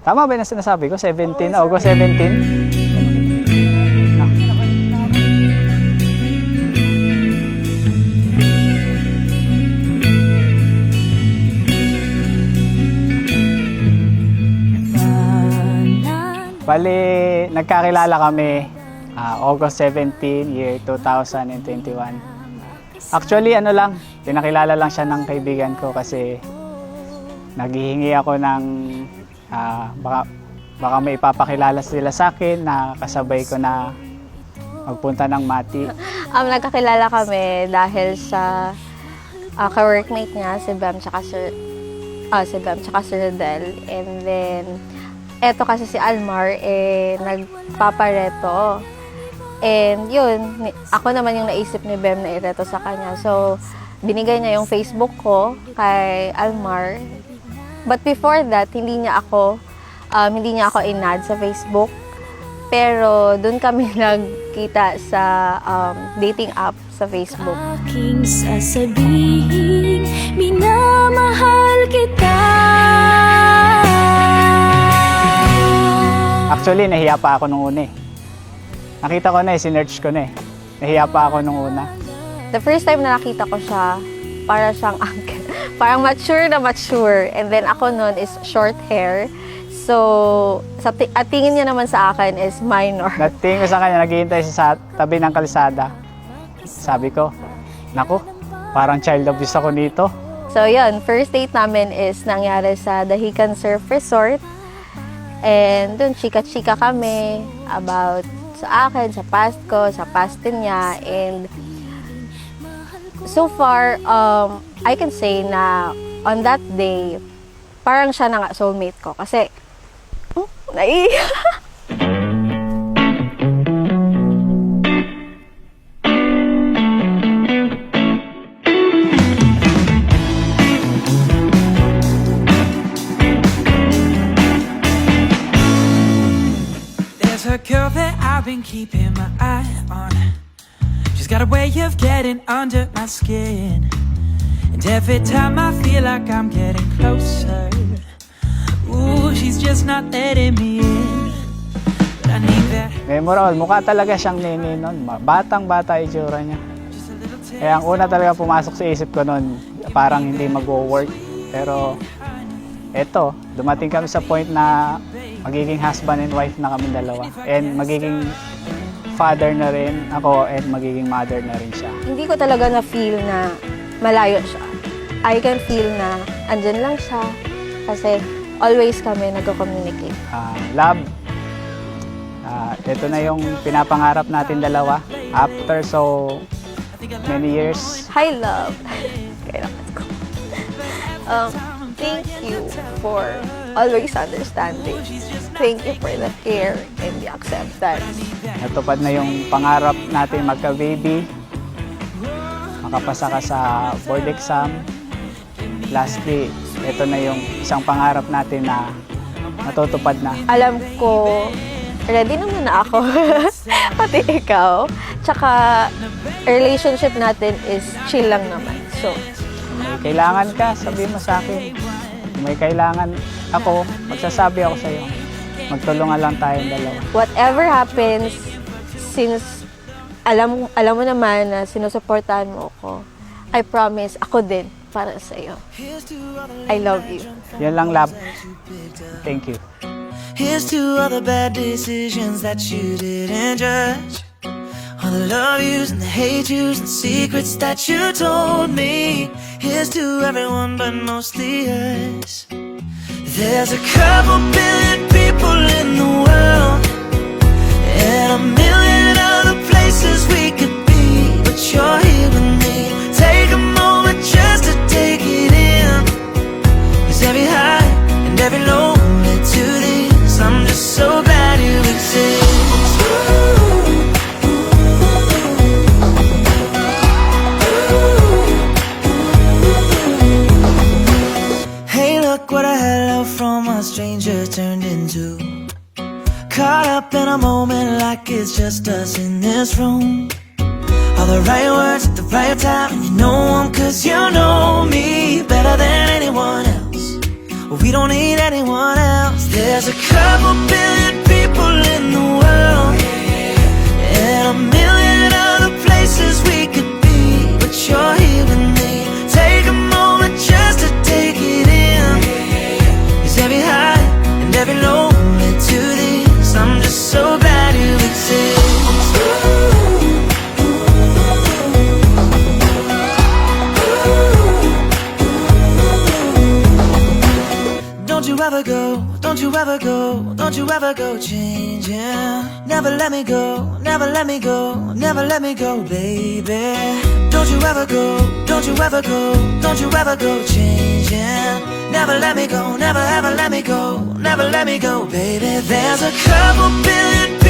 Tama ba yung sinasabi ko? 17? August 17? Bali, nagkakilala kami August 17, year 2021. Actually, ano lang, pinakilala lang siya ng kaibigan ko kasi naghihingi ako ng baka may ipapakilala sila sa akin na kasabay ko na magpunta ng Mati. Nagkakilala kami dahil sa ka-workmate niya, si Bam tsaka Sir Rodel. And then, eto kasi si Almar, nagpapareto. And yun, ako naman yung naisip ni Bem na ireto sa kanya. So, binigay niya yung Facebook ko kay Almar. But before that, hindi niya ako in-add sa Facebook. Pero doon kami nagkita sa dating app sa Facebook. Aking sasabihin, minamahal kita. Actually, nahiya pa ako nung una eh. Nakita ko na eh, sinearch ko na eh. Nahiya pa ako nung una. The first time na nakita ko siya, para siyang uncle. Parang mature na mature. And then ako nun is short hair. So, at tingin niya naman sa akin is minor. Natingin ko sa kanya, naghihintay siya sa tabi ng kalsada. Sabi ko, naku, parang child abuse ako nito. So yun, first date namin is nangyari sa Dahican Surf Resort. And dun, chika-chika kami about sa akin, sa past ko, sa past din niya. And so far, I can say na on that day, parang siya na nga soulmate ko. Kasi, naiiyak. A girl that I've been keeping my eye on. She's got a way of getting under my skin. And every time I feel like I'm getting closer, ooh, she's just not letting me in. But I need that. Memorable, mukha talaga siyang nene nun. Batang-bata itsura niya. Kaya ang una talaga pumasok sa isip ko nun, parang hindi mag-work. Pero eto, dumating kami sa point na magiging husband and wife na kami dalawa. And magiging father na rin ako and magiging mother na rin siya. Hindi ko talaga na-feel na malayo siya. I can feel na andyan lang siya kasi always kami nagko-communicate. Love, ito na yung pinapangarap natin dalawa after so many years. Hi, love. Kailangan ko. Thank you for always understanding. Thank you for the care and the acceptance. Natupad na yung pangarap natin magka-baby. Makapasa ka sa board exam. Lastly, ito na yung isang pangarap natin na natutupad na. Alam ko, ready naman na ako. Pati ikaw. Tsaka, relationship natin is chill lang naman. So, May kailangan ka, sabihin mo sa akin. Kung may kailangan ako, magsasabi ako sa'yo. Magtulungan lang tayong dalawa. whatever happens, since alam mo naman na sinusuportahan mo ako, I promise, ako din para sa'yo. I love you. Yan lang, love. Thank you. Here's to all the bad decisions that you didn't judge. All the love yous and the hate yous and secrets that you told me. Here's to everyone but mostly us. There's a couple billion people in the world and a million other places we could be, but you're here with me. Take a moment just to take it in, 'cause every high and every low led to this. I'm just so glad you exist. Hey, look what a hello from a stranger turned into. Caught up in a moment like it's just us in this room. All the right words at the right time, and you know them 'cause you know me better than anyone else. We don't need anyone else. There There's a couple billion people in the world, and a million other places we could be, but you're here with me. Take a moment just to take it in. 'Cause every high and every low led to this. I'm just so glad you exist. Don't you ever go, don't you ever go, don't you ever go changing. Never let me go, never let me go, never let me go, baby. Don't you ever go, don't you ever go, don't you ever go changing. Never let me go, never ever let me go, never let me go, baby. There's a couple billion